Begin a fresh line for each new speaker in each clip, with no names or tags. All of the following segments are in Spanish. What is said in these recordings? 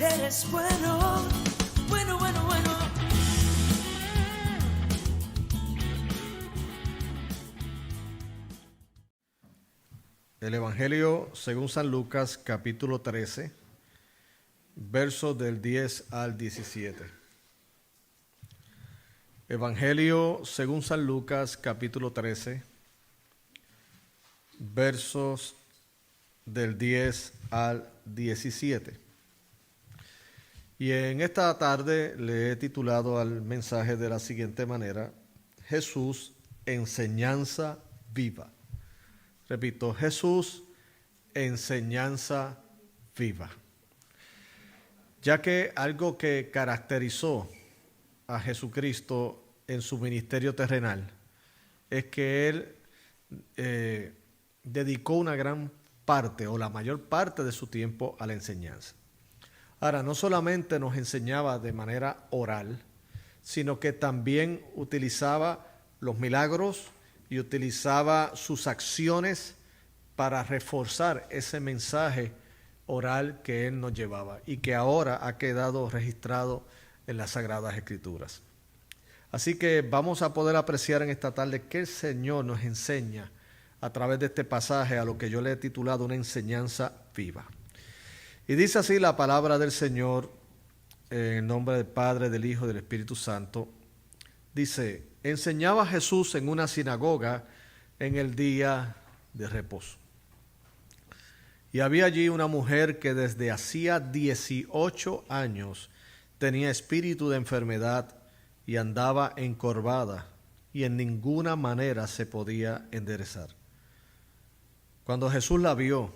eres bueno, bueno, bueno, bueno.
El Evangelio según San Lucas, capítulo 13, versos del 10 al 17. Evangelio según San Lucas, capítulo 13, versos del 10 al 17. Y en esta tarde le he titulado al mensaje de la siguiente manera: Jesús, enseñanza viva. Repito, Jesús, enseñanza viva. Ya que algo que caracterizó a Jesucristo en su ministerio terrenal es que Él dedicó una gran parte o la mayor parte de su tiempo a la enseñanza. Ahora, no solamente nos enseñaba de manera oral, sino que también utilizaba los milagros y utilizaba sus acciones para reforzar ese mensaje oral que Él nos llevaba y que ahora ha quedado registrado en las Sagradas Escrituras. Así que vamos a poder apreciar en esta tarde que el Señor nos enseña a través de este pasaje, a lo que yo le he titulado una enseñanza viva. Y dice así la palabra del Señor, en el nombre del Padre, del Hijo y del Espíritu Santo. Dice: enseñaba Jesús en una sinagoga en el día de reposo. Y había allí una mujer que desde hacía 18 años tenía espíritu de enfermedad y andaba encorvada y en ninguna manera se podía enderezar. Cuando Jesús la vio,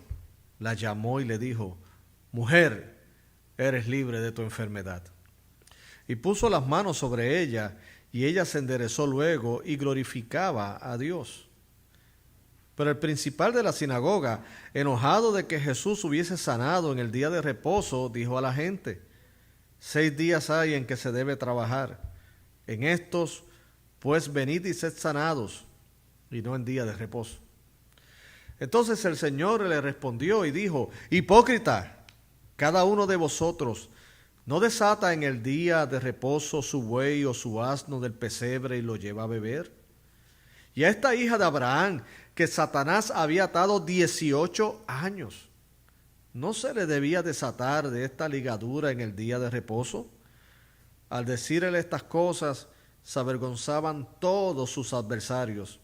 la llamó y le dijo: mujer, eres libre de tu enfermedad. Y puso las manos sobre ella, y ella se enderezó luego y glorificaba a Dios. Pero el principal de la sinagoga, enojado de que Jesús hubiese sanado en el día de reposo, dijo a la gente: 6 días hay en que se debe trabajar. En estos, pues venid y sed sanados, y no en día de reposo. Entonces el Señor le respondió y dijo: hipócrita, cada uno de vosotros ¿no desata en el día de reposo su buey o su asno del pesebre y lo lleva a beber? Y a esta hija de Abraham, que Satanás había atado 18 años, ¿no se le debía desatar de esta ligadura en el día de reposo? Al decirle estas cosas, se avergonzaban todos sus adversarios,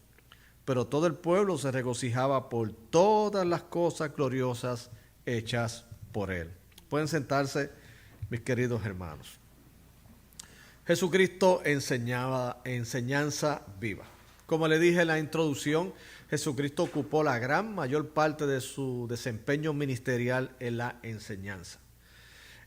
pero todo el pueblo se regocijaba por todas las cosas gloriosas hechas por él. Pueden sentarse, mis queridos hermanos. Jesucristo enseñaba enseñanza viva. Como le dije en la introducción, Jesucristo ocupó la gran mayor parte de su desempeño ministerial en la enseñanza.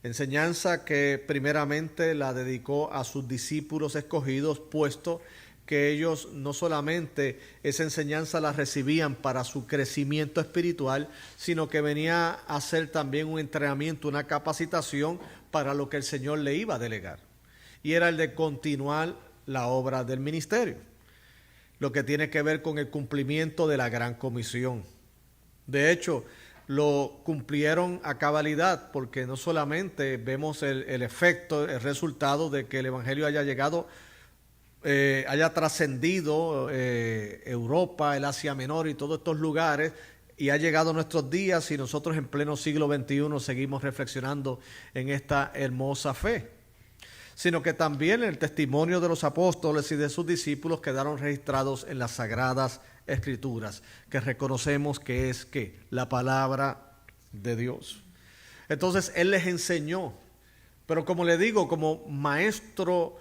Enseñanza que primeramente la dedicó a sus discípulos escogidos, puesto que ellos no solamente esa enseñanza la recibían para su crecimiento espiritual, sino que venía a ser también un entrenamiento, una capacitación para lo que el Señor le iba a delegar. Y era el de continuar la obra del ministerio, lo que tiene que ver con el cumplimiento de la gran comisión. De hecho, lo cumplieron a cabalidad, porque no solamente vemos el efecto, el resultado de que el Evangelio haya llegado, haya trascendido Europa, el Asia Menor y todos estos lugares, y ha llegado a nuestros días, y nosotros en pleno siglo XXI seguimos reflexionando en esta hermosa fe, sino que también el testimonio de los apóstoles y de sus discípulos quedaron registrados en las Sagradas Escrituras, que reconocemos que es la palabra de Dios. Entonces Él les enseñó, pero como le digo, como maestro,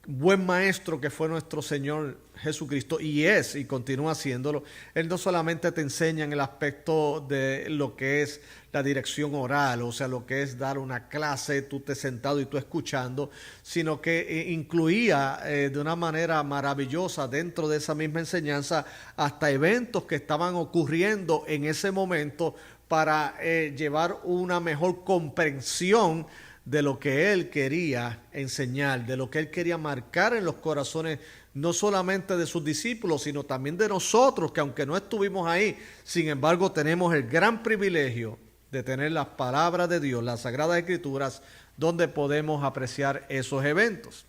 buen maestro que fue nuestro Señor Jesucristo, y es y continúa haciéndolo, Él no solamente te enseña en el aspecto de lo que es la dirección oral, o sea, lo que es dar una clase, tú te sentado y tú escuchando, sino que incluía de una manera maravillosa dentro de esa misma enseñanza hasta eventos que estaban ocurriendo en ese momento para llevar una mejor comprensión de lo que Él quería enseñar, de lo que Él quería marcar en los corazones, no solamente de sus discípulos, sino también de nosotros, que aunque no estuvimos ahí, sin embargo tenemos el gran privilegio de tener las palabras de Dios, las Sagradas Escrituras, donde podemos apreciar esos eventos.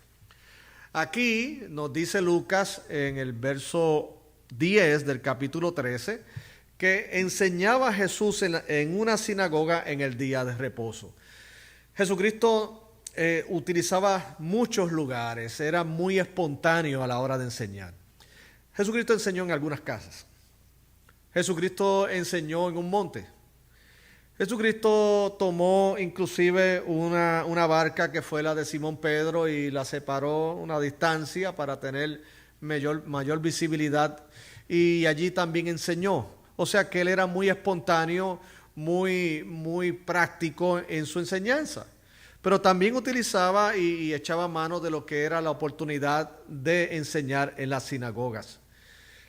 Aquí nos dice Lucas en el verso 10 del capítulo 13 que enseñaba Jesús en una sinagoga en el día de reposo. Jesucristo utilizaba muchos lugares, era muy espontáneo a la hora de enseñar. Jesucristo enseñó en algunas casas. Jesucristo enseñó en un monte. Jesucristo tomó inclusive una barca que fue la de Simón Pedro y la separó una distancia para tener mayor visibilidad, y allí también enseñó. O sea que él era muy espontáneo, muy práctico en su enseñanza. Pero también utilizaba y echaba mano de lo que era la oportunidad de enseñar en las sinagogas.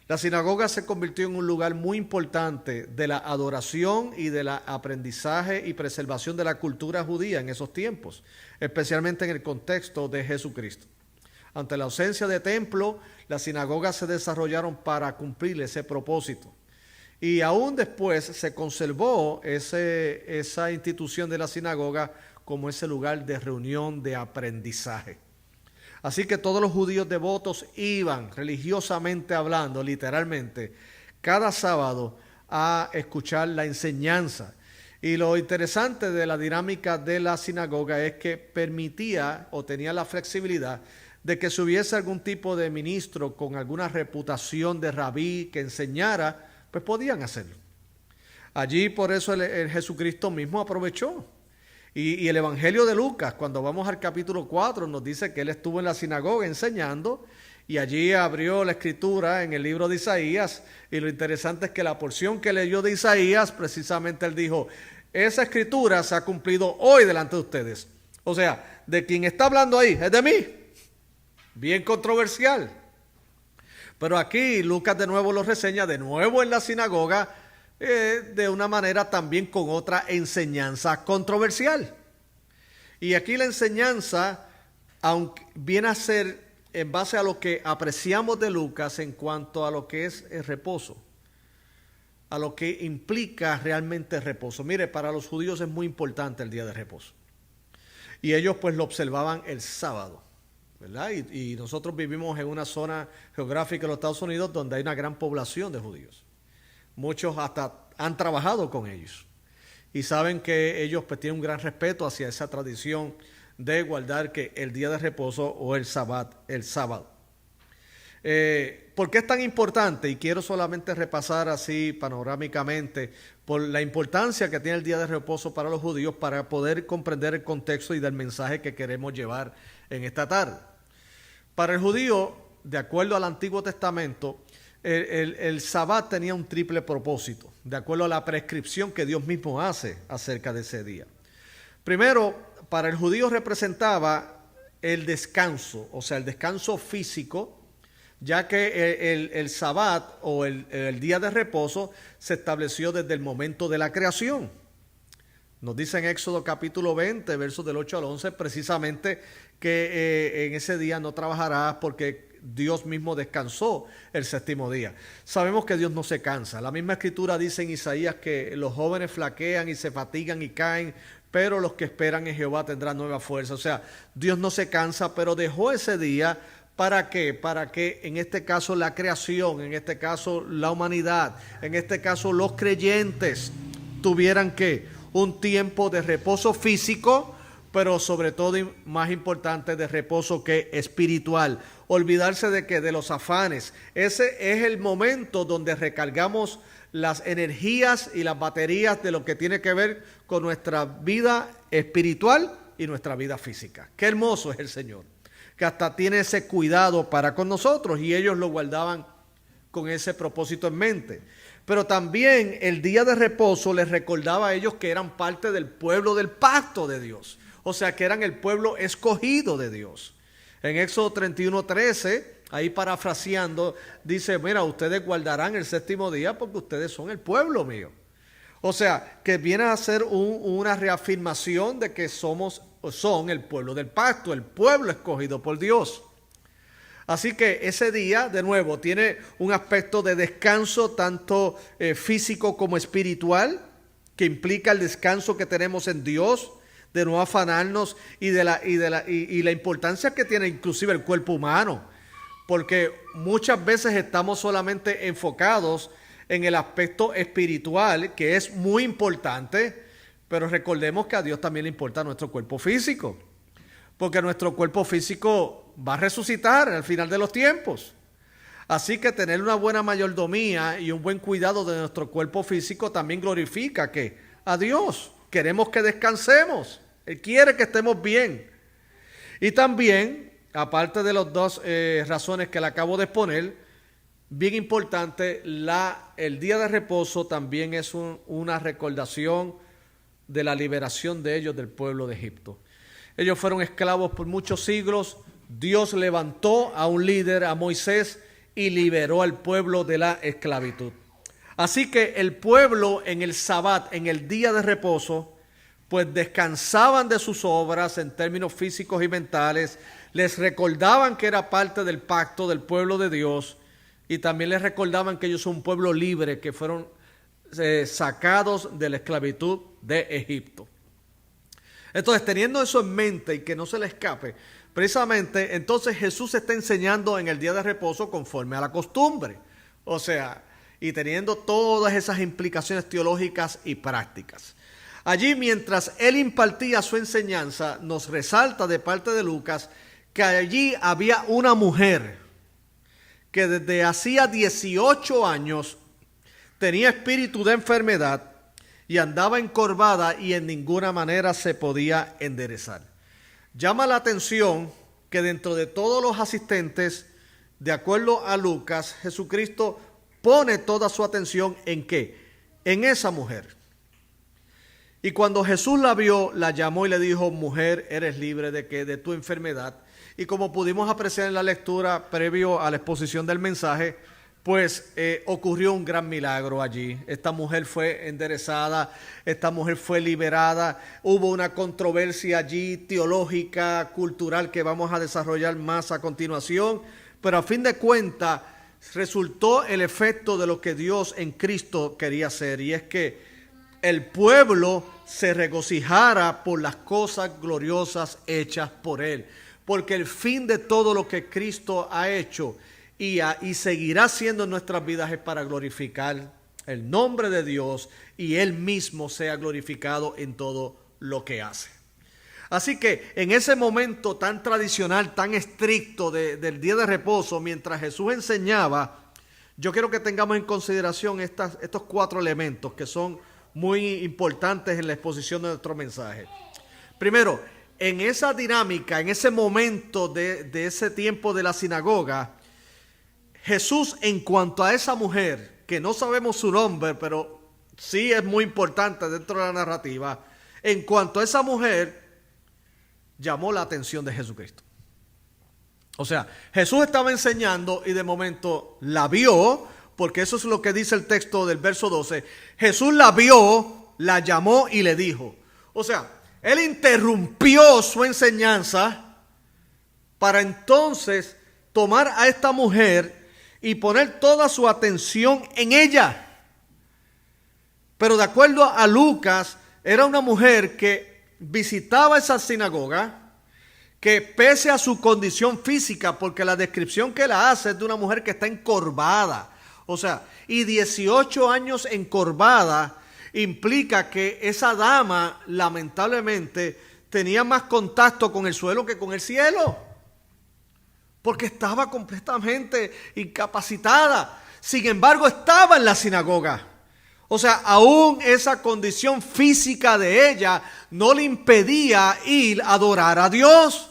La sinagoga se convirtió en un lugar muy importante de la adoración y del aprendizaje y preservación de la cultura judía en esos tiempos, especialmente en el contexto de Jesucristo. Ante la ausencia de templo, las sinagogas se desarrollaron para cumplir ese propósito. Y aún después se conservó esa institución de la sinagoga como ese lugar de reunión, de aprendizaje. Así que todos los judíos devotos iban, religiosamente hablando, literalmente, cada sábado a escuchar la enseñanza. Y lo interesante de la dinámica de la sinagoga es que permitía o tenía la flexibilidad de que si hubiese algún tipo de ministro con alguna reputación de rabí que enseñara, pues podían hacerlo. Allí por eso el Jesucristo mismo aprovechó. Y el Evangelio de Lucas, cuando vamos al capítulo 4, nos dice que él estuvo en la sinagoga enseñando y allí abrió la escritura en el libro de Isaías. Y lo interesante es que la porción que leyó de Isaías, precisamente él dijo, esa escritura se ha cumplido hoy delante de ustedes. O sea, de quien está hablando ahí es de mí. Bien controversial. Pero aquí Lucas de nuevo lo reseña, de nuevo en la sinagoga, de una manera también con otra enseñanza controversial. Y aquí la enseñanza, aunque viene a ser en base a lo que apreciamos de Lucas en cuanto a lo que es el reposo, a lo que implica realmente el reposo. Mire, para los judíos es muy importante el día de reposo. Y ellos pues lo observaban el sábado, ¿verdad? Y nosotros vivimos en una zona geográfica de los Estados Unidos donde hay una gran población de judíos. Muchos hasta han trabajado con ellos y saben que ellos pues tienen un gran respeto hacia esa tradición de guardar que el día de reposo o el sábado. ¿Por qué es tan importante? Y quiero solamente repasar así panorámicamente por la importancia que tiene el día de reposo para los judíos para poder comprender el contexto y del mensaje que queremos llevar en esta tarde. Para el judío, de acuerdo al Antiguo Testamento, el Sabbat tenía un triple propósito, de acuerdo a la prescripción que Dios mismo hace acerca de ese día. Primero, para el judío representaba el descanso, o sea, el descanso físico, ya que el Sabbat o el día de reposo se estableció desde el momento de la creación. Nos dice en Éxodo capítulo 20, versos del 8 al 11, precisamente que en ese día no trabajarás porque Dios mismo descansó el séptimo día. Sabemos que Dios no se cansa. La misma escritura dice en Isaías que los jóvenes flaquean y se fatigan y caen, pero los que esperan en Jehová tendrán nueva fuerza. O sea, Dios no se cansa, pero dejó ese día. ¿Para qué? Para que en este caso la creación, en este caso la humanidad, en este caso los creyentes tuvieran que un tiempo de reposo físico, pero sobre todo y más importante de reposo que espiritual. Olvidarse de que de los afanes. Ese es el momento donde recargamos las energías y las baterías de lo que tiene que ver con nuestra vida espiritual y nuestra vida física. Qué hermoso es el Señor, que hasta tiene ese cuidado para con nosotros, y ellos lo guardaban con ese propósito en mente. Pero también el día de reposo les recordaba a ellos que eran parte del pueblo del pacto de Dios. O sea, que eran el pueblo escogido de Dios. En Éxodo 31:13, ahí parafraseando, dice, mira, ustedes guardarán el séptimo día porque ustedes son el pueblo mío. O sea, que viene a ser una reafirmación de que son el pueblo del pacto, el pueblo escogido por Dios. Así que ese día, de nuevo, tiene un aspecto de descanso tanto físico como espiritual, que implica el descanso que tenemos en Dios, de no afanarnos y la importancia que tiene inclusive el cuerpo humano, porque muchas veces estamos solamente enfocados en el aspecto espiritual, que es muy importante, pero recordemos que a Dios también le importa nuestro cuerpo físico, porque nuestro cuerpo físico va a resucitar al final de los tiempos. Así que tener una buena mayordomía y un buen cuidado de nuestro cuerpo físico también glorifica ¿qué? A Dios. Queremos que descansemos. Él quiere que estemos bien. Y también, aparte de las dos razones que le acabo de exponer, bien importante, el día de reposo también es una recordación de la liberación de ellos del pueblo de Egipto. Ellos fueron esclavos por muchos siglos. Dios levantó a un líder, a Moisés, y liberó al pueblo de la esclavitud. Así que el pueblo en el Sabbat, en el día de reposo, pues descansaban de sus obras en términos físicos y mentales, les recordaban que era parte del pacto del pueblo de Dios y también les recordaban que ellos son un pueblo libre, que fueron sacados de la esclavitud de Egipto. Entonces, teniendo eso en mente y que no se le escape, precisamente, entonces Jesús está enseñando en el día de reposo conforme a la costumbre. O sea, y teniendo todas esas implicaciones teológicas y prácticas. Allí, mientras él impartía su enseñanza, nos resalta de parte de Lucas que allí había una mujer que desde hacía 18 años tenía espíritu de enfermedad y andaba encorvada y en ninguna manera se podía enderezar. Llama la atención que dentro de todos los asistentes, de acuerdo a Lucas, Jesucristo pone toda su atención ¿en qué? En esa mujer. Y cuando Jesús la vio, la llamó y le dijo: mujer, eres libre de ¿qué? De tu enfermedad. Y como pudimos apreciar en la lectura previo a la exposición del mensaje, pues ocurrió un gran milagro allí. Esta mujer fue enderezada, esta mujer fue liberada. Hubo una controversia allí teológica, cultural, que vamos a desarrollar más a continuación. Pero a fin de cuentas, resultó el efecto de lo que Dios en Cristo quería hacer. Y es que el pueblo se regocijara por las cosas gloriosas hechas por Él. Porque el fin de todo lo que Cristo ha hecho y seguirá siendo en nuestras vidas es para glorificar el nombre de Dios y Él mismo sea glorificado en todo lo que hace. Así que en ese momento tan tradicional, tan estricto del día de reposo, mientras Jesús enseñaba, yo quiero que tengamos en consideración estos 4 elementos que son muy importantes en la exposición de nuestro mensaje. Primero, en esa dinámica, en ese momento de ese tiempo de la sinagoga, Jesús, en cuanto a esa mujer, que no sabemos su nombre, pero sí es muy importante dentro de la narrativa, en cuanto a esa mujer, llamó la atención de Jesucristo. O sea, Jesús estaba enseñando y de momento la vio, porque eso es lo que dice el texto del verso 12. Jesús la vio, la llamó y le dijo. O sea, Él interrumpió su enseñanza para entonces tomar a esta mujer y poner toda su atención en ella. Pero de acuerdo a Lucas, era una mujer que visitaba esa sinagoga, que pese a su condición física, porque la descripción que la hace es de una mujer que está encorvada, o sea, y 18 años encorvada implica que esa dama lamentablemente tenía más contacto con el suelo que con el cielo, porque estaba completamente incapacitada. Sin embargo, estaba en la sinagoga. O sea, aún esa condición física de ella no le impedía ir a adorar a Dios.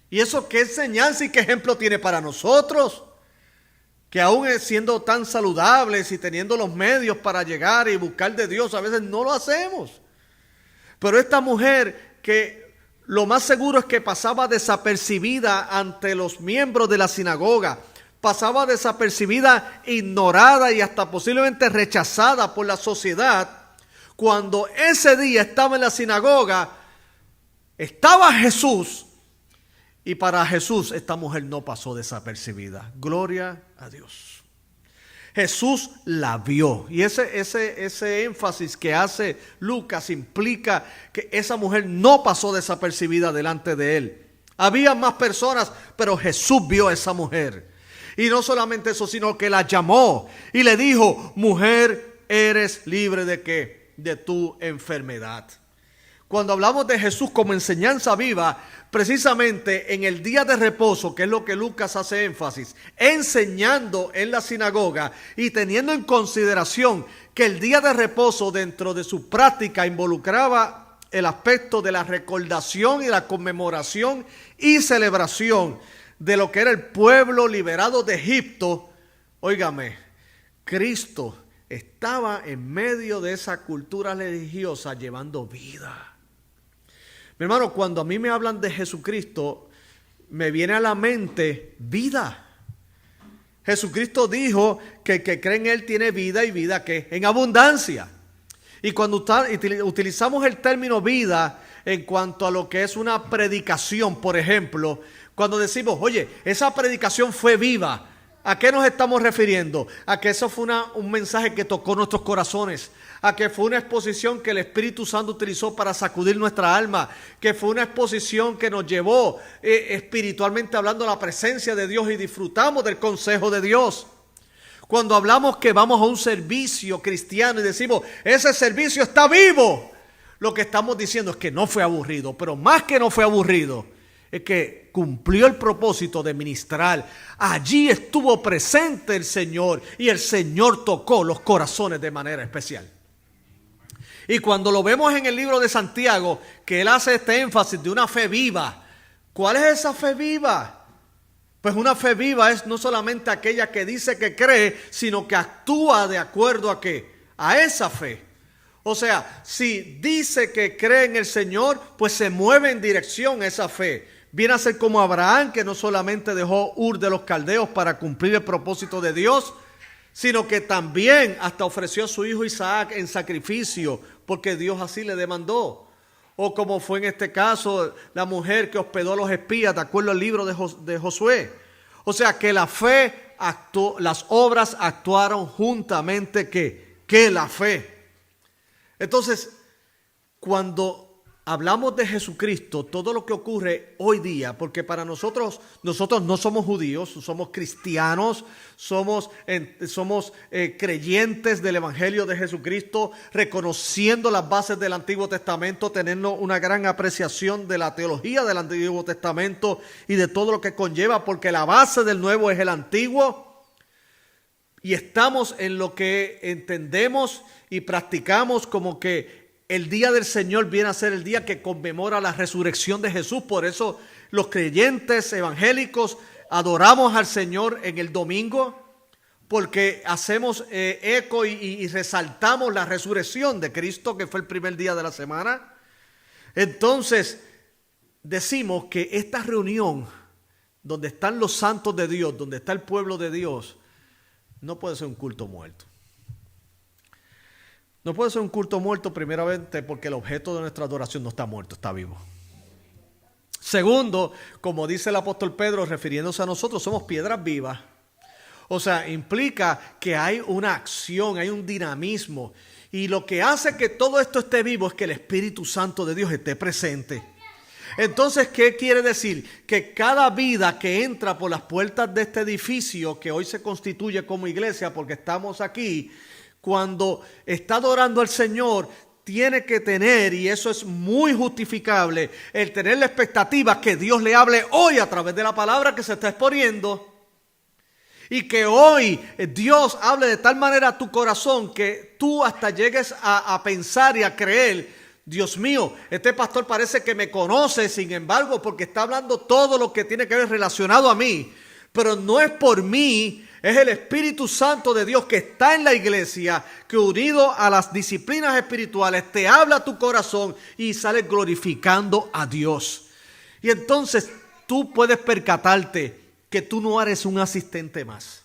¿Y eso qué enseñanza y qué ejemplo tiene para nosotros? Que aún siendo tan saludables y teniendo los medios para llegar y buscar de Dios, a veces no lo hacemos. Pero esta mujer, que lo más seguro es que pasaba desapercibida ante los miembros de la sinagoga, pasaba desapercibida, ignorada y hasta posiblemente rechazada por la sociedad, cuando ese día estaba en la sinagoga, estaba Jesús. Y para Jesús esta mujer no pasó desapercibida. Gloria a Dios. Jesús la vio. Y ese énfasis que hace Lucas implica que esa mujer no pasó desapercibida delante de él. Había más personas, pero Jesús vio a esa mujer. Y no solamente eso, sino que la llamó y le dijo: mujer, eres libre ¿de qué? De tu enfermedad. Cuando hablamos de Jesús como enseñanza viva, precisamente en el día de reposo, que es lo que Lucas hace énfasis, enseñando en la sinagoga y teniendo en consideración que el día de reposo dentro de su práctica involucraba el aspecto de la recordación y la conmemoración y celebración de lo que era el pueblo liberado de Egipto. Óigame, Cristo estaba en medio de esa cultura religiosa llevando vida. Mi hermano, cuando a mí me hablan de Jesucristo, me viene a la mente vida. Jesucristo dijo que el que cree en Él tiene vida, y vida ¿qué? En abundancia. Y cuando utilizamos el término vida en cuanto a lo que es una predicación, por ejemplo, cuando decimos, oye, esa predicación fue viva, ¿a qué nos estamos refiriendo? A que eso fue un mensaje que tocó nuestros corazones, a que fue una exposición que el Espíritu Santo utilizó para sacudir nuestra alma, que fue una exposición que nos llevó espiritualmente hablando a la presencia de Dios y disfrutamos del consejo de Dios. Cuando hablamos que vamos a un servicio cristiano y decimos, ese servicio está vivo, lo que estamos diciendo es que no fue aburrido, pero más que no fue aburrido, es que cumplió el propósito de ministrar. Allí estuvo presente el Señor y el Señor tocó los corazones de manera especial. Y cuando lo vemos en el libro de Santiago, que él hace este énfasis de una fe viva. ¿Cuál es esa fe viva? Pues una fe viva es no solamente aquella que dice que cree, sino que actúa de acuerdo a ¿qué? A esa fe. O sea, si dice que cree en el Señor, pues se mueve en dirección a esa fe. Viene a ser como Abraham, que no solamente dejó Ur de los Caldeos para cumplir el propósito de Dios, sino que también hasta ofreció a su hijo Isaac en sacrificio, porque Dios así le demandó. O como fue en este caso la mujer que hospedó a los espías, de acuerdo al libro de Josué. O sea que la fe actuó, las obras actuaron juntamente que la fe. Entonces, cuando hablamos de Jesucristo, todo lo que ocurre hoy día, porque para nosotros no somos judíos, somos cristianos, somos creyentes del Evangelio de Jesucristo, reconociendo las bases del Antiguo Testamento, teniendo una gran apreciación de la teología del Antiguo Testamento y de todo lo que conlleva, porque la base del Nuevo es el Antiguo, y estamos en lo que entendemos y practicamos como que el día del Señor viene a ser el día que conmemora la resurrección de Jesús. Por eso los creyentes evangélicos adoramos al Señor en el domingo, porque hacemos eco y resaltamos la resurrección de Cristo, que fue el primer día de la semana. Entonces decimos que esta reunión donde están los santos de Dios, donde está el pueblo de Dios, no puede ser un culto muerto. No puede ser un culto muerto primeramente porque el objeto de nuestra adoración no está muerto, está vivo. Segundo, como dice el apóstol Pedro refiriéndose a nosotros, somos piedras vivas. O sea, implica que hay una acción, hay un dinamismo. Y lo que hace que todo esto esté vivo es que el Espíritu Santo de Dios esté presente. Entonces, ¿qué quiere decir? Que cada vida que entra por las puertas de este edificio, que hoy se constituye como iglesia porque estamos aquí, cuando está adorando al Señor, tiene que tener, y eso es muy justificable, el tener la expectativa que Dios le hable hoy a través de la palabra que se está exponiendo. Y que hoy Dios hable de tal manera a tu corazón que tú hasta llegues a pensar y a creer, Dios mío, este pastor parece que me conoce, sin embargo, porque está hablando todo lo que tiene que ver relacionado a mí. Pero no es por mí, es el Espíritu Santo de Dios que está en la iglesia, que unido a las disciplinas espirituales te habla a tu corazón y sales glorificando a Dios. Y entonces tú puedes percatarte que tú no eres un asistente más.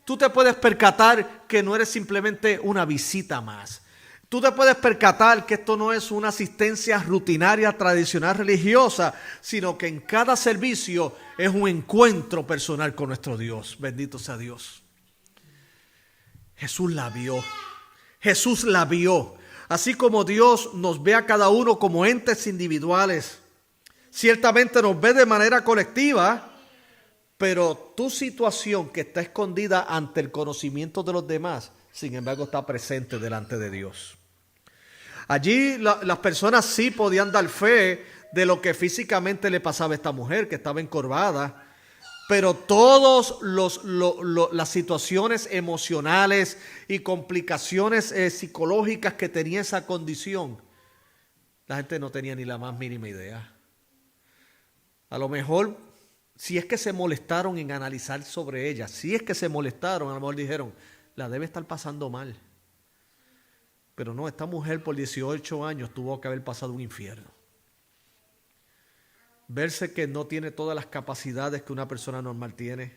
Tú te puedes percatar que no eres simplemente una visita más. Tú te puedes percatar que esto no es una asistencia rutinaria, tradicional, religiosa, sino que en cada servicio es un encuentro personal con nuestro Dios. Bendito sea Dios. Jesús la vio. Jesús la vio. Así como Dios nos ve a cada uno como entes individuales, ciertamente nos ve de manera colectiva, pero tu situación que está escondida ante el conocimiento de los demás, sin embargo, está presente delante de Dios. Allí las personas sí podían dar fe de lo que físicamente le pasaba a esta mujer, que estaba encorvada, pero todas las situaciones emocionales y complicaciones psicológicas que tenía esa condición, la gente no tenía ni la más mínima idea. A lo mejor, si es que se molestaron en analizar sobre ella, si es que se molestaron, a lo mejor dijeron, la debe estar pasando mal. Pero no, esta mujer por 18 años tuvo que haber pasado un infierno. Verse que no tiene todas las capacidades que una persona normal tiene.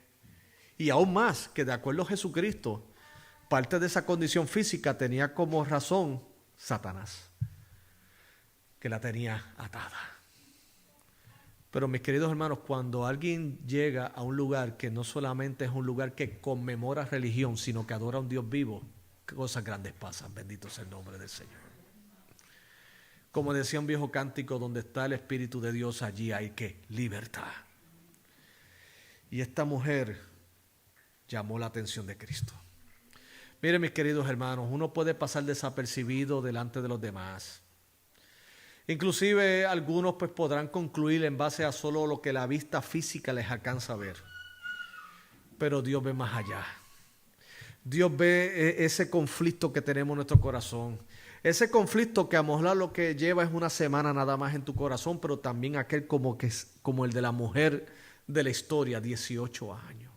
Y aún más, que de acuerdo a Jesucristo, parte de esa condición física tenía como razón Satanás, que la tenía atada. Pero mis queridos hermanos, cuando alguien llega a un lugar que no solamente es un lugar que conmemora religión, sino que adora a un Dios vivo, qué cosas grandes pasan, bendito sea el nombre del Señor. Como decía un viejo cántico, donde está el Espíritu de Dios, allí hay ¿qué? Libertad. Y esta mujer llamó la atención de Cristo. Miren, mis queridos hermanos, uno puede pasar desapercibido delante de los demás. Inclusive algunos pues podrán concluir en base a solo lo que la vista física les alcanza a ver. Pero Dios ve más allá. Dios ve ese conflicto que tenemos en nuestro corazón. Ese conflicto que a lo mejor lo que lleva es una semana nada más en tu corazón, pero también aquel como el de la mujer de la historia, 18 años.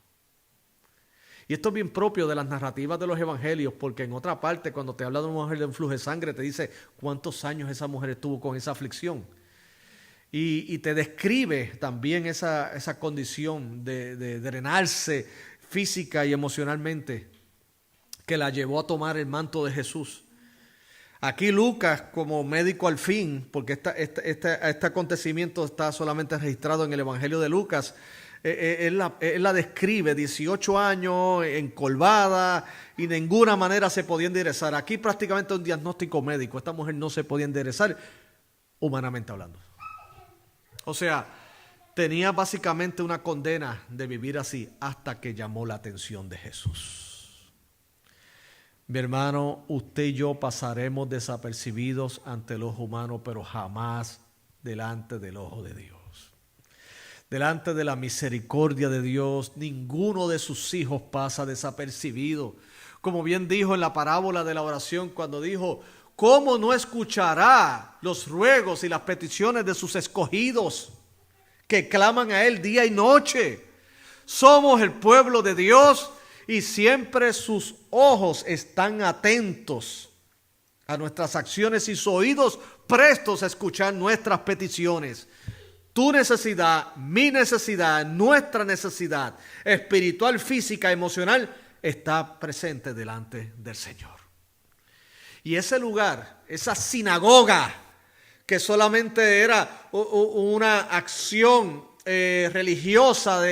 Y esto es bien propio de las narrativas de los evangelios, porque en otra parte, cuando te habla de una mujer de un flujo de sangre, te dice cuántos años esa mujer estuvo con esa aflicción. Y te describe también esa condición de drenarse física y emocionalmente que la llevó a tomar el manto de Jesús. Aquí Lucas, como médico al fin, porque este acontecimiento está solamente registrado en el Evangelio de Lucas, él la describe, 18 años, encorvada, y de ninguna manera se podía enderezar. Aquí prácticamente un diagnóstico médico. Esta mujer no se podía enderezar, humanamente hablando. O sea, tenía básicamente una condena de vivir así hasta que llamó la atención de Jesús. Mi hermano, usted y yo pasaremos desapercibidos ante el ojo humano, pero jamás delante del ojo de Dios. Delante de la misericordia de Dios, ninguno de sus hijos pasa desapercibido. Como bien dijo en la parábola de la oración, cuando dijo, ¿cómo no escuchará los ruegos y las peticiones de sus escogidos que claman a Él día y noche? Somos el pueblo de Dios y siempre sus ojos están atentos a nuestras acciones y sus oídos prestos a escuchar nuestras peticiones. Tu necesidad, mi necesidad, nuestra necesidad espiritual, física, emocional, está presente delante del Señor. Y ese lugar, esa sinagoga, que solamente era una acción religiosa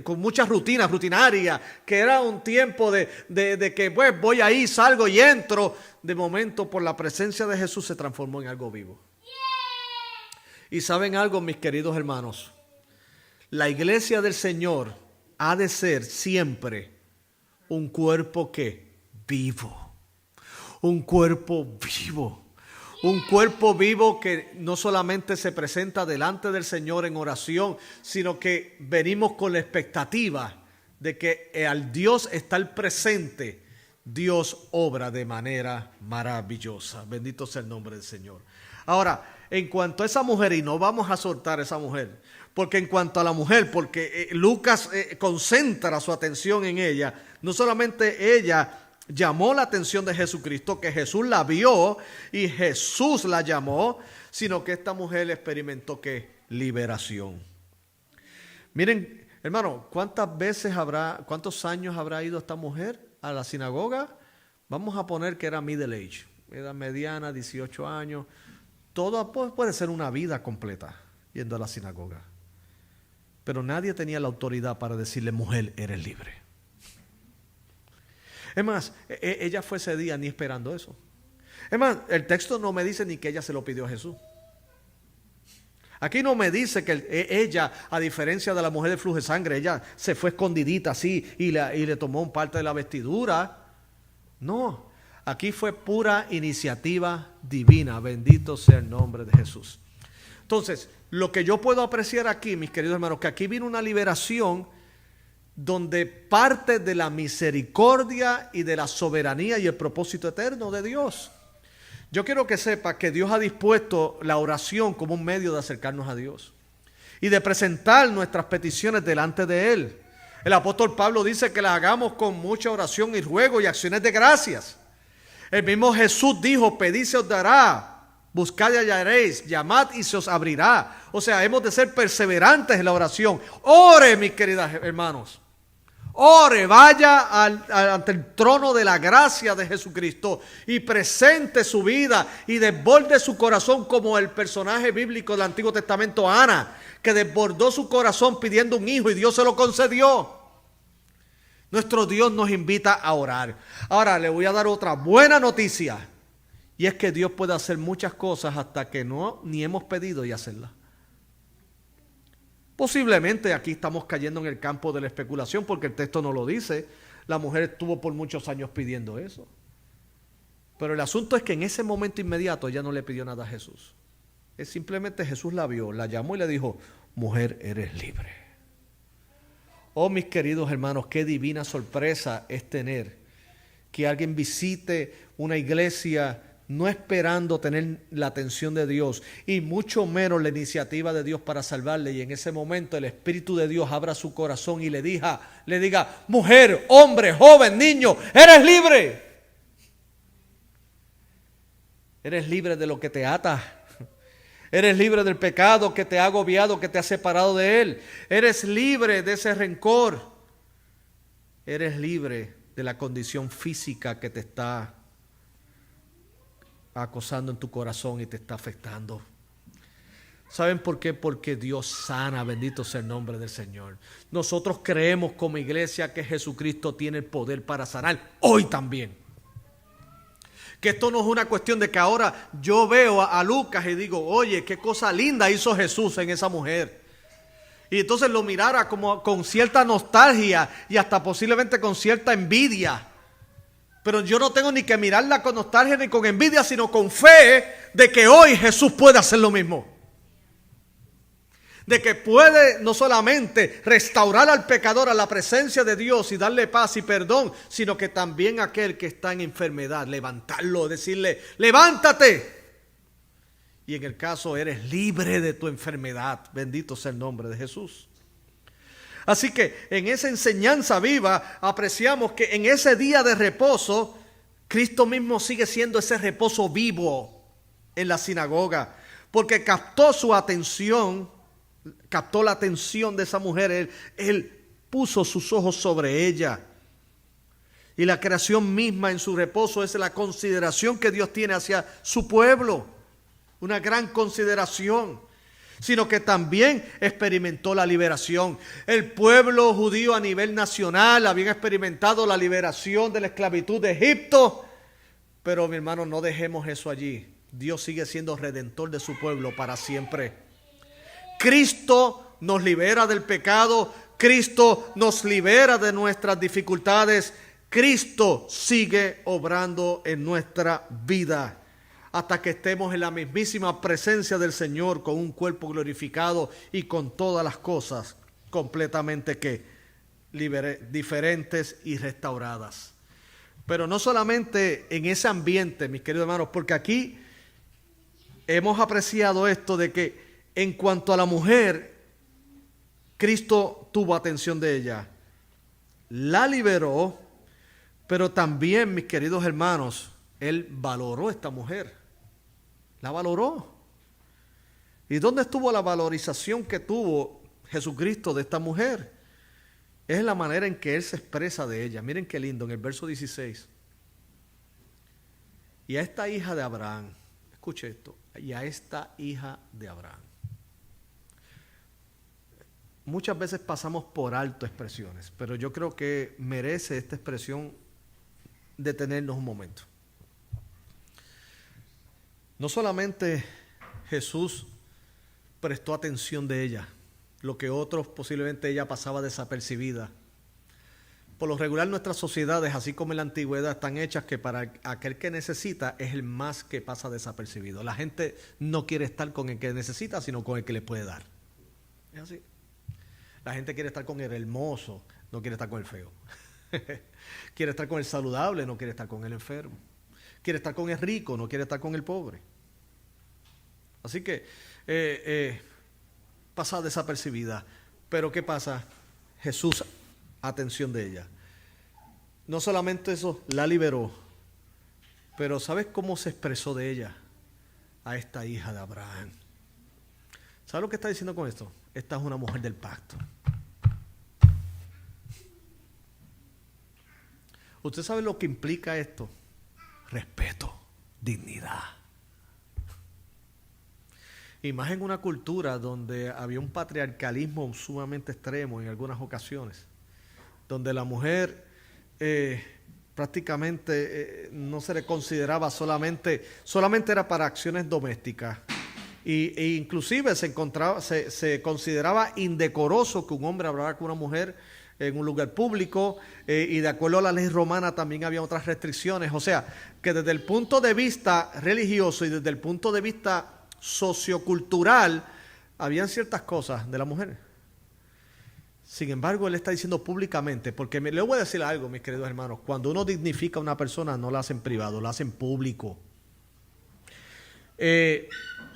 con muchas rutinas, rutinaria, que era un tiempo de que pues voy ahí, salgo y entro, de momento por la presencia de Jesús se transformó en algo vivo. Y saben algo, mis queridos hermanos, la iglesia del Señor ha de ser siempre un cuerpo que vivo, un cuerpo vivo. Un cuerpo vivo que no solamente se presenta delante del Señor en oración, sino que venimos con la expectativa de que al Dios estar presente, Dios obra de manera maravillosa. Bendito sea el nombre del Señor. Ahora, en cuanto a esa mujer, y no vamos a soltar a esa mujer, porque en cuanto a la mujer, porque Lucas concentra su atención en ella, no solamente ella llamó la atención de Jesucristo, que Jesús la vio y Jesús la llamó, sino que esta mujer experimentó ¿qué? Liberación. Miren, hermano, ¿cuántos años habrá ido esta mujer a la sinagoga? Vamos a poner que era middle age, edad mediana, 18 años. Todo puede ser una vida completa yendo a la sinagoga. Pero nadie tenía la autoridad para decirle, mujer, eres libre. Es más, ella fue ese día ni esperando eso. Es más, el texto no me dice ni que ella se lo pidió a Jesús. Aquí no me dice que ella, a diferencia de la mujer de flujo de sangre, ella se fue escondidita así y le tomó un parte de la vestidura. No, aquí fue pura iniciativa divina. Bendito sea el nombre de Jesús. Entonces, lo que yo puedo apreciar aquí, mis queridos hermanos, que aquí vino una liberación donde parte de la misericordia y de la soberanía y el propósito eterno de Dios. Yo quiero que sepa que Dios ha dispuesto la oración como un medio de acercarnos a Dios y de presentar nuestras peticiones delante de Él. El apóstol Pablo dice que las hagamos con mucha oración y ruego y acciones de gracias. El mismo Jesús dijo, pedid se os dará, buscad y hallaréis, llamad y se os abrirá. O sea, hemos de ser perseverantes en la oración. Ore, mis queridos hermanos. Ore, vaya ante el trono de la gracia de Jesucristo y presente su vida y desborde su corazón como el personaje bíblico del Antiguo Testamento, Ana, que desbordó su corazón pidiendo un hijo y Dios se lo concedió. Nuestro Dios nos invita a orar. Ahora le voy a dar otra buena noticia, y es que Dios puede hacer muchas cosas hasta que ni hemos pedido y hacerlas. Posiblemente aquí estamos cayendo en el campo de la especulación porque el texto no lo dice. La mujer estuvo por muchos años pidiendo eso. Pero el asunto es que en ese momento inmediato ella no le pidió nada a Jesús. Es simplemente Jesús la vio, la llamó y le dijo, mujer, eres libre. Oh, mis queridos hermanos, qué divina sorpresa es tener que alguien visite una iglesia no esperando tener la atención de Dios y mucho menos la iniciativa de Dios para salvarle, y en ese momento el Espíritu de Dios abra su corazón y le diga, mujer, hombre, joven, niño, eres libre. Eres libre de lo que te ata. Eres libre del pecado que te ha agobiado, que te ha separado de Él. Eres libre de ese rencor. Eres libre de la condición física que te está acosando en tu corazón y te está afectando. ¿Saben por qué? Porque Dios sana, bendito sea el nombre del Señor. Nosotros creemos como iglesia que Jesucristo tiene el poder para sanar hoy también. Que esto no es una cuestión de que ahora yo veo a Lucas y digo, oye, qué cosa linda hizo Jesús en esa mujer. Y entonces lo mirara como con cierta nostalgia y hasta posiblemente con cierta envidia. Pero yo no tengo ni que mirarla con nostalgia ni con envidia, sino con fe de que hoy Jesús puede hacer lo mismo. De que puede no solamente restaurar al pecador a la presencia de Dios y darle paz y perdón, sino que también aquel que está en enfermedad, levantarlo, decirle, levántate. Y en el caso eres libre de tu enfermedad. Bendito sea el nombre de Jesús. Así que en esa enseñanza viva apreciamos que en ese día de reposo, Cristo mismo sigue siendo ese reposo vivo en la sinagoga, porque captó su atención, captó la atención de esa mujer, él puso sus ojos sobre ella. Y la creación misma en su reposo es la consideración que Dios tiene hacia su pueblo, una gran consideración. Sino que también experimentó la liberación. El pueblo judío a nivel nacional había experimentado la liberación de la esclavitud de Egipto. Pero mi hermano, no dejemos eso allí. Dios sigue siendo redentor de su pueblo para siempre. Cristo nos libera del pecado. Cristo nos libera de nuestras dificultades. Cristo sigue obrando en nuestra vida, hasta que estemos en la mismísima presencia del Señor con un cuerpo glorificado y con todas las cosas completamente diferentes y restauradas. Pero no solamente en ese ambiente, mis queridos hermanos, porque aquí hemos apreciado esto de que en cuanto a la mujer, Cristo tuvo atención de ella, la liberó, pero también, mis queridos hermanos, Él valoró a esta mujer. La valoró. ¿Y dónde estuvo la valorización que tuvo Jesucristo de esta mujer? Es en la manera en que Él se expresa de ella. Miren qué lindo, en el verso 16. Y a esta hija de Abraham, escuche esto, y a esta hija de Abraham. Muchas veces pasamos por alto expresiones, pero yo creo que merece esta expresión detenernos un momento. No solamente Jesús prestó atención de ella, lo que otros posiblemente ella pasaba desapercibida. Por lo regular nuestras sociedades, así como en la antigüedad, están hechas que para aquel que necesita es el más que pasa desapercibido. La gente no quiere estar con el que necesita, sino con el que le puede dar. Es así. La gente quiere estar con el hermoso, no quiere estar con el feo. Quiere estar con el saludable, no quiere estar con el enfermo. Quiere estar con el rico, no quiere estar con el pobre. Así que pasa desapercibida. Pero ¿qué pasa? Jesús, atención de ella. No solamente eso, la liberó, pero ¿sabes cómo se expresó de ella? A esta hija de Abraham. ¿Sabes lo que está diciendo con esto? Esta es una mujer del pacto. ¿Usted sabe lo que implica esto? Respeto, dignidad. Y más en una cultura donde había un patriarcalismo sumamente extremo en algunas ocasiones, donde la mujer prácticamente no se le consideraba solamente era para acciones domésticas. E inclusive se consideraba indecoroso que un hombre hablara con una mujer en un lugar público, y de acuerdo a la ley romana también había otras restricciones. O sea, que desde el punto de vista religioso y desde el punto de vista sociocultural, habían ciertas cosas de la mujer. Sin embargo, él está diciendo públicamente, porque le voy a decir algo, mis queridos hermanos, cuando uno dignifica a una persona, no la hace en privado, la hace en público.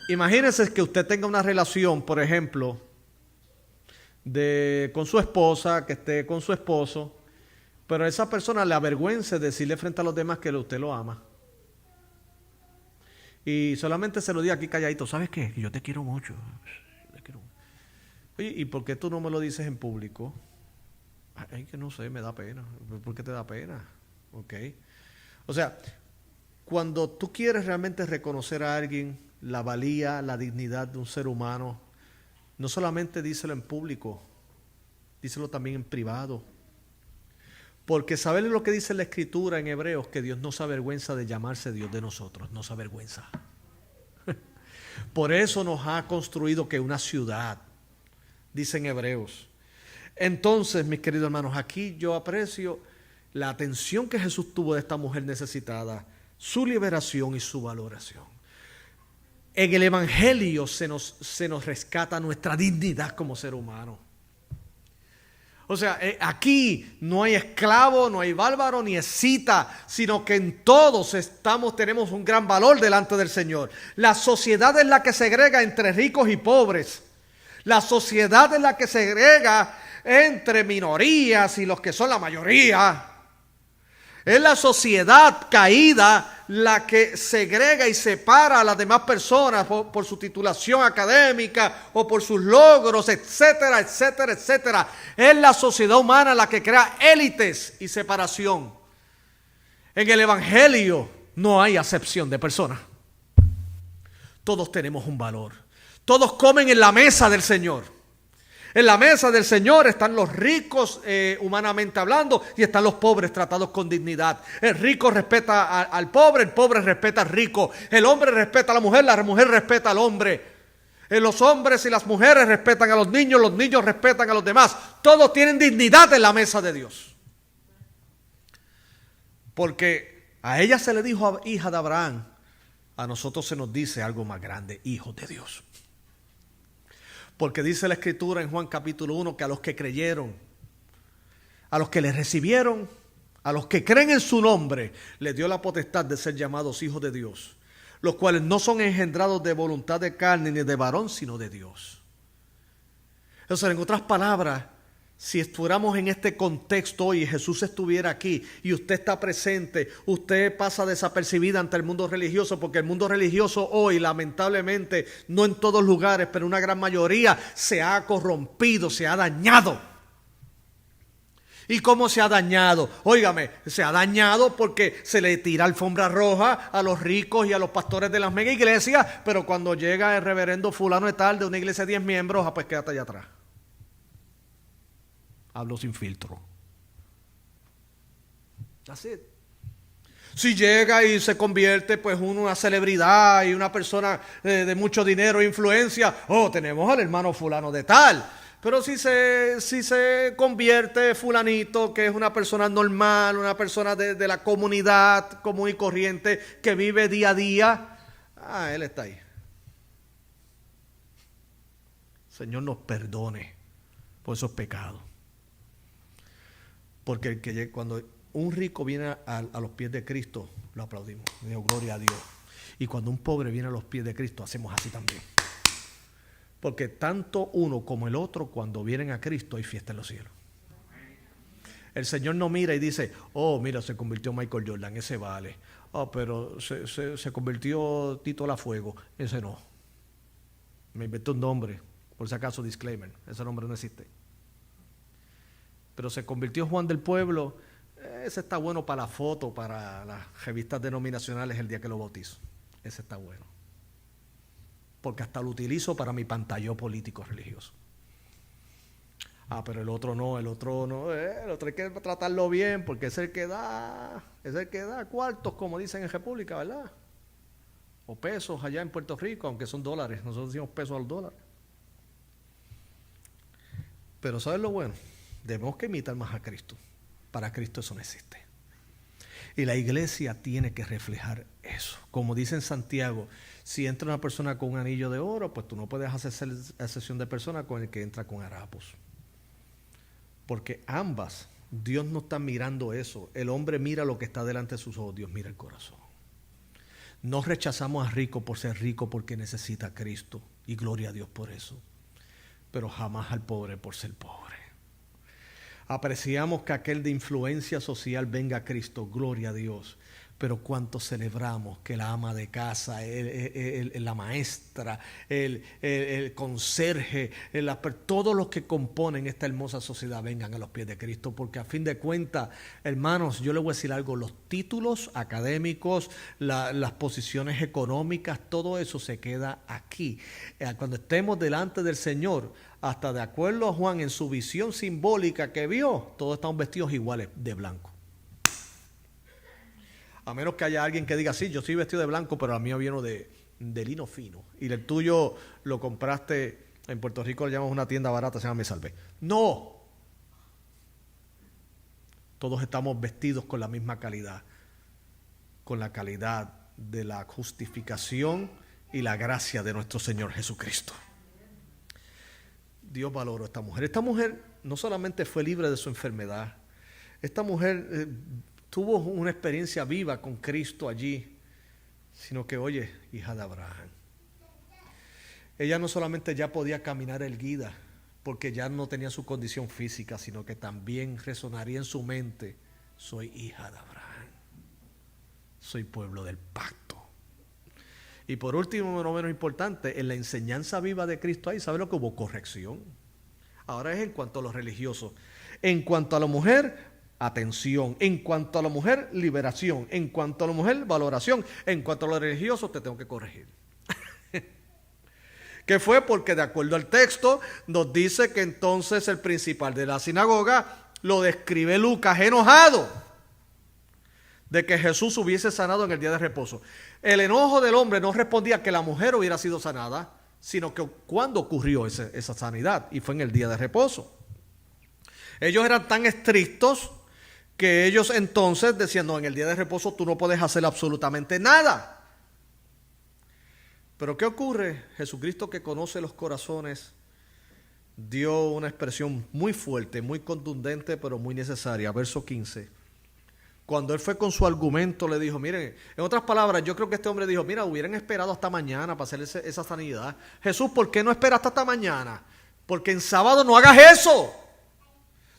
Imagínense que usted tenga una relación, por ejemplo, con su esposa, que esté con su esposo, pero a esa persona le avergüence decirle frente a los demás que usted lo ama. Y solamente se lo diga aquí calladito, ¿sabes qué? Que yo te quiero mucho. Oye, ¿y por qué tú no me lo dices en público? Ay, que no sé, me da pena. ¿Por qué te da pena? Ok. O sea, cuando tú quieres realmente reconocer a alguien la valía, la dignidad de un ser humano, no solamente díselo en público, díselo también en privado. Porque ¿saben lo que dice la Escritura en Hebreos? Que Dios no se avergüenza de llamarse Dios de nosotros, no se avergüenza. Por eso nos ha construido que una ciudad, dicen Hebreos. Entonces, mis queridos hermanos, aquí yo aprecio la atención que Jesús tuvo de esta mujer necesitada, su liberación y su valoración. En el Evangelio se nos rescata nuestra dignidad como ser humano. O sea, aquí no hay esclavo, no hay bárbaro, ni escita, sino que en todos tenemos un gran valor delante del Señor. La sociedad es la que segrega entre ricos y pobres. La sociedad es la que segrega entre minorías y los que son la mayoría. Es la sociedad caída la que segrega y separa a las demás personas por su titulación académica o por sus logros, etcétera, etcétera, etcétera. Es la sociedad humana la que crea élites y separación. En el Evangelio no hay acepción de personas. Todos tenemos un valor. Todos comen en la mesa del Señor. En la mesa del Señor están los ricos humanamente hablando y están los pobres tratados con dignidad. El rico respeta al pobre, el pobre respeta al rico. El hombre respeta a la mujer respeta al hombre. Los hombres y las mujeres respetan a los niños respetan a los demás. Todos tienen dignidad en la mesa de Dios. Porque a ella se le dijo hija de Abraham, a nosotros se nos dice algo más grande, hijos de Dios. Porque dice la Escritura en Juan capítulo 1 que a los que creyeron, a los que le recibieron, a los que creen en su nombre, les dio la potestad de ser llamados hijos de Dios, los cuales no son engendrados de voluntad de carne ni de varón, sino de Dios. O sea, en otras palabras, si estuviéramos en este contexto hoy y Jesús estuviera aquí y usted está presente, usted pasa desapercibida ante el mundo religioso, porque el mundo religioso hoy, lamentablemente, no en todos lugares, pero en una gran mayoría, se ha corrompido, se ha dañado. ¿Y cómo se ha dañado? Óigame, se ha dañado porque se le tira alfombra roja a los ricos y a los pastores de las mega iglesias, pero cuando llega el reverendo fulano de tal de una iglesia de 10 miembros, pues quédate allá atrás. Hablo sin filtro. That's it. Si llega y se convierte pues una celebridad y una persona de mucho dinero e influencia, tenemos al hermano fulano de tal. Pero si se convierte fulanito, que es una persona normal, una persona de la comunidad común y corriente, que vive día a día, él está ahí. Señor nos perdone por esos pecados. Porque cuando un rico viene a los pies de Cristo, lo aplaudimos. Dios, gloria a Dios. Y cuando un pobre viene a los pies de Cristo, hacemos así también. Porque tanto uno como el otro, cuando vienen a Cristo, hay fiesta en los cielos. El Señor no mira y dice, mira, se convirtió Michael Jordan, ese vale. Pero se convirtió Tito Lafuego, ese no. Me inventé un nombre, por si acaso, disclaimer, ese nombre no existe. Pero se convirtió Juan del Pueblo, ese está bueno para la foto, para las revistas denominacionales el día que lo bautizo. Ese está bueno. Porque hasta lo utilizo para mi pantallón político religioso. Pero el otro no, el otro hay que tratarlo bien, porque es el que da cuartos, como dicen en República, ¿verdad? O pesos allá en Puerto Rico, aunque son dólares, nosotros decimos pesos al dólar. Pero ¿sabes lo bueno? Debemos que imitar más a Cristo. Para Cristo eso no existe. Y la iglesia tiene que reflejar eso. Como dice en Santiago, si entra una persona con un anillo de oro, pues tú no puedes hacer excepción de persona con el que entra con harapos. Porque ambas, Dios no está mirando eso. El hombre mira lo que está delante de sus ojos, Dios mira el corazón. No rechazamos a rico por ser rico porque necesita a Cristo. Y gloria a Dios por eso. Pero jamás al pobre por ser pobre. Apreciamos que aquel de influencia social venga a Cristo, gloria a Dios. Pero cuánto celebramos que la ama de casa, la maestra, el conserje, todos los que componen esta hermosa sociedad vengan a los pies de Cristo. Porque a fin de cuentas, hermanos, yo les voy a decir algo, los títulos académicos, las posiciones económicas, todo eso se queda aquí. Cuando estemos delante del Señor, hasta de acuerdo a Juan en su visión simbólica que vio, todos estamos vestidos iguales de blanco. A menos que haya alguien que diga, sí, yo soy vestido de blanco, pero la mía viene de lino fino. Y el tuyo lo compraste, en Puerto Rico le llamamos una tienda barata, se llama Me Salvé. ¡No! Todos estamos vestidos con la misma calidad. Con la calidad de la justificación y la gracia de nuestro Señor Jesucristo. Dios valoró a esta mujer. Esta mujer no solamente fue libre de su enfermedad. Esta mujer tuvo una experiencia viva con Cristo allí, sino que, oye, hija de Abraham. Ella no solamente ya podía caminar erguida, porque ya no tenía su condición física, sino que también resonaría en su mente, soy hija de Abraham, soy pueblo del pacto. Y por último, no menos importante, en la enseñanza viva de Cristo ahí, ¿sabe lo que hubo? Corrección. Ahora es en cuanto a los religiosos. En cuanto a la mujer, atención. En cuanto a la mujer, liberación. En cuanto a la mujer, valoración. En cuanto a los religiosos, te tengo que corregir. ¿Qué fue? Porque de acuerdo al texto, nos dice que entonces el principal de la sinagoga lo describe Lucas enojado de que Jesús hubiese sanado en el día de reposo. El enojo del hombre no respondía a que la mujer hubiera sido sanada, sino que cuando ocurrió esa sanidad, y fue en el día de reposo. Ellos eran tan estrictos que ellos entonces decían, no, en el día de reposo tú no puedes hacer absolutamente nada. Pero ¿qué ocurre? Jesucristo, que conoce los corazones, dio una expresión muy fuerte, muy contundente, pero muy necesaria. Verso 15. Cuando él fue con su argumento, le dijo, miren, en otras palabras, yo creo que este hombre dijo, mira, hubieran esperado hasta mañana para hacer esa sanidad. Jesús, ¿por qué no esperas hasta mañana? Porque en sábado no hagas eso.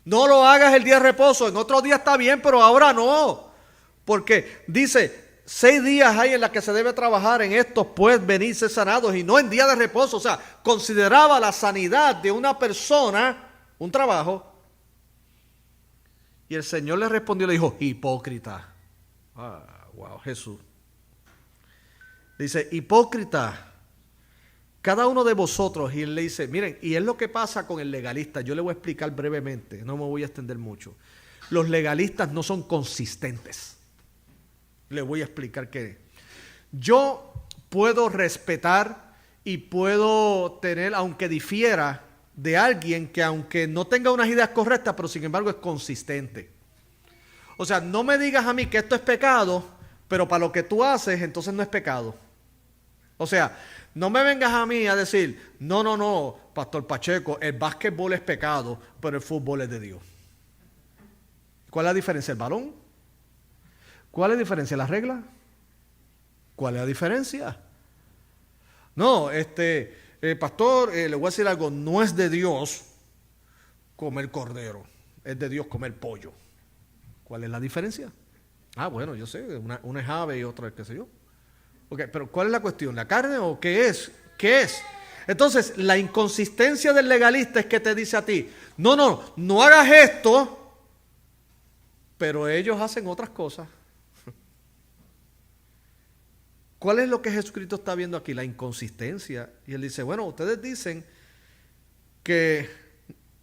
No lo hagas el día de reposo. En otro día está bien, pero ahora no. Porque dice, 6 días hay en los que se debe trabajar, en estos pues venirse sanados y no en día de reposo. O sea, consideraba la sanidad de una persona un trabajo. Y el Señor le respondió, le dijo, hipócrita. Wow, Jesús. Dice, hipócrita. Cada uno de vosotros, y él le dice, miren, y es lo que pasa con el legalista. Yo le voy a explicar brevemente, no me voy a extender mucho. Los legalistas no son consistentes. Le voy a explicar qué es. Yo puedo respetar y puedo tener, aunque difiera de alguien que aunque no tenga unas ideas correctas, pero sin embargo es consistente. O sea, no me digas a mí que esto es pecado, pero para lo que tú haces, entonces no es pecado. O sea, no me vengas a mí a decir, no, Pastor Pacheco, el básquetbol es pecado, pero el fútbol es de Dios. ¿Cuál es la diferencia? ¿El balón? ¿Cuál es la diferencia? ¿La regla? ¿Cuál es la diferencia? No, pastor, le voy a decir algo, no es de Dios comer cordero, es de Dios comer pollo. ¿Cuál es la diferencia? Ah, bueno, yo sé, una es ave y otra es qué sé yo. Okay, pero ¿cuál es la cuestión? ¿La carne o qué es? ¿Qué es? Entonces, la inconsistencia del legalista es que te dice a ti, no hagas esto, pero ellos hacen otras cosas. ¿Cuál es lo que Jesucristo está viendo aquí? La inconsistencia. Y él dice, bueno, ustedes dicen que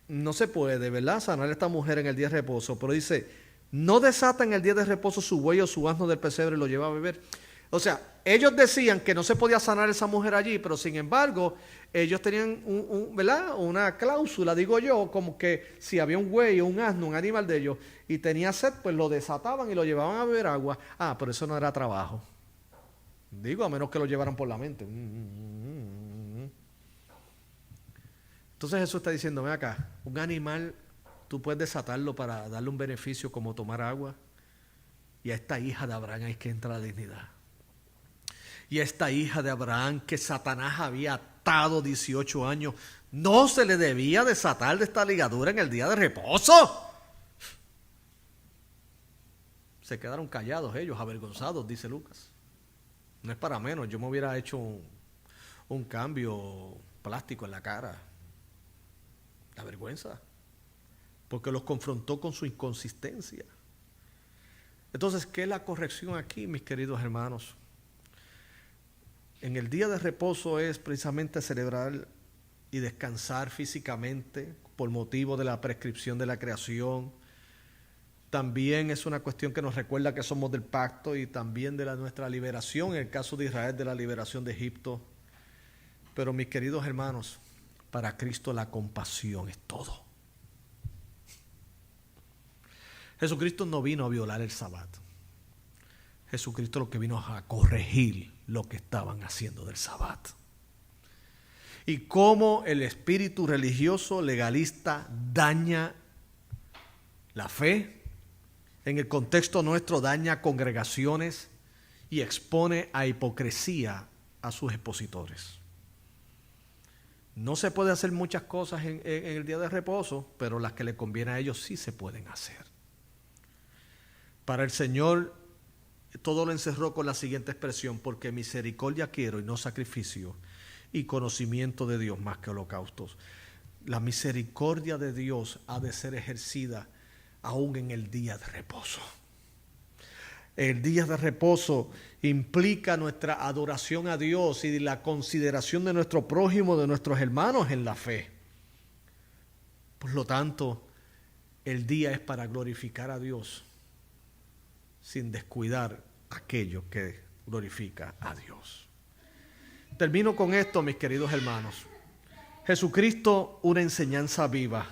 no se puede, ¿verdad?, sanar a esta mujer en el día de reposo, pero dice, no desata en el día de reposo su buey o su asno del pesebre y lo lleva a beber. O sea, ellos decían que no se podía sanar a esa mujer allí, pero sin embargo, ellos tenían ¿verdad?, una cláusula, digo yo, como que si había un buey o un asno, un animal de ellos, y tenía sed, pues lo desataban y lo llevaban a beber agua. Ah, pero eso no era trabajo. Digo, a menos que lo llevaran por la mente. Entonces Jesús está diciendo, ven acá, un animal, tú puedes desatarlo para darle un beneficio como tomar agua. Y a esta hija de Abraham hay que entrar a la dignidad. Y a esta hija de Abraham que Satanás había atado 18 años, ¿no se le debía desatar de esta ligadura en el día de reposo? Se quedaron callados ellos, avergonzados, dice Lucas. No es para menos, yo me hubiera hecho un cambio plástico en la cara. La vergüenza. Porque los confrontó con su inconsistencia. Entonces, ¿qué es la corrección aquí, mis queridos hermanos? En el día de reposo es precisamente celebrar y descansar físicamente por motivo de la prescripción de la creación. También es una cuestión que nos recuerda que somos del pacto y también de nuestra liberación, en el caso de Israel, de la liberación de Egipto. Pero mis queridos hermanos, para Cristo la compasión es todo. Jesucristo no vino a violar el sabbat. Jesucristo lo que vino a corregir lo que estaban haciendo del sabbat. Y cómo el espíritu religioso legalista daña la fe. En el contexto nuestro daña congregaciones y expone a hipocresía a sus expositores. No se puede hacer muchas cosas en el día de reposo, pero las que le conviene a ellos sí se pueden hacer. Para el Señor todo lo encerró con la siguiente expresión, porque misericordia quiero y no sacrificio, y conocimiento de Dios más que holocaustos. La misericordia de Dios ha de ser ejercida aún en el día de reposo. El día de reposo implica nuestra adoración a Dios y la consideración de nuestro prójimo, de nuestros hermanos en la fe. Por lo tanto, el día es para glorificar a Dios sin descuidar aquello que glorifica a Dios. Termino con esto, mis queridos hermanos. Jesucristo, una enseñanza viva.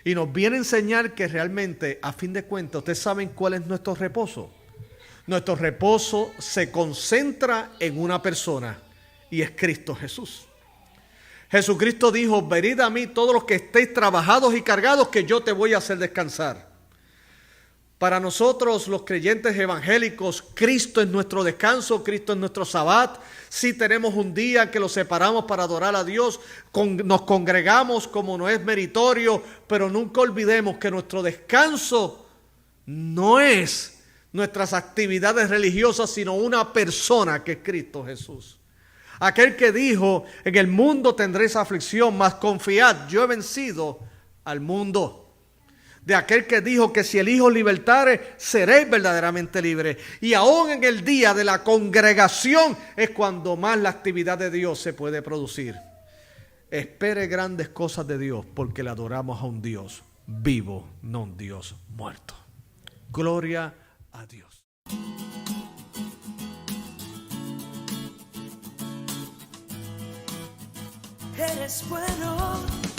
Y nos viene a enseñar que realmente, a fin de cuentas, ustedes saben cuál es nuestro reposo. Nuestro reposo se concentra en una persona y es Cristo Jesús. Jesucristo dijo, venid a mí todos los que estéis trabajados y cargados, que yo te voy a hacer descansar. Para nosotros los creyentes evangélicos, Cristo es nuestro descanso, Cristo es nuestro sabbat. Sí tenemos un día que lo separamos para adorar a Dios, nos congregamos como no es meritorio, pero nunca olvidemos que nuestro descanso no es nuestras actividades religiosas, sino una persona que es Cristo Jesús. Aquel que dijo, en el mundo tendréis aflicción, mas confiad, yo he vencido al mundo. De aquel que dijo que si el Hijo libertare, seréis verdaderamente libres. Y aún en el día de la congregación es cuando más la actividad de Dios se puede producir. Espere grandes cosas de Dios, porque le adoramos a un Dios vivo, no un Dios muerto. Gloria a Dios.
eres bueno.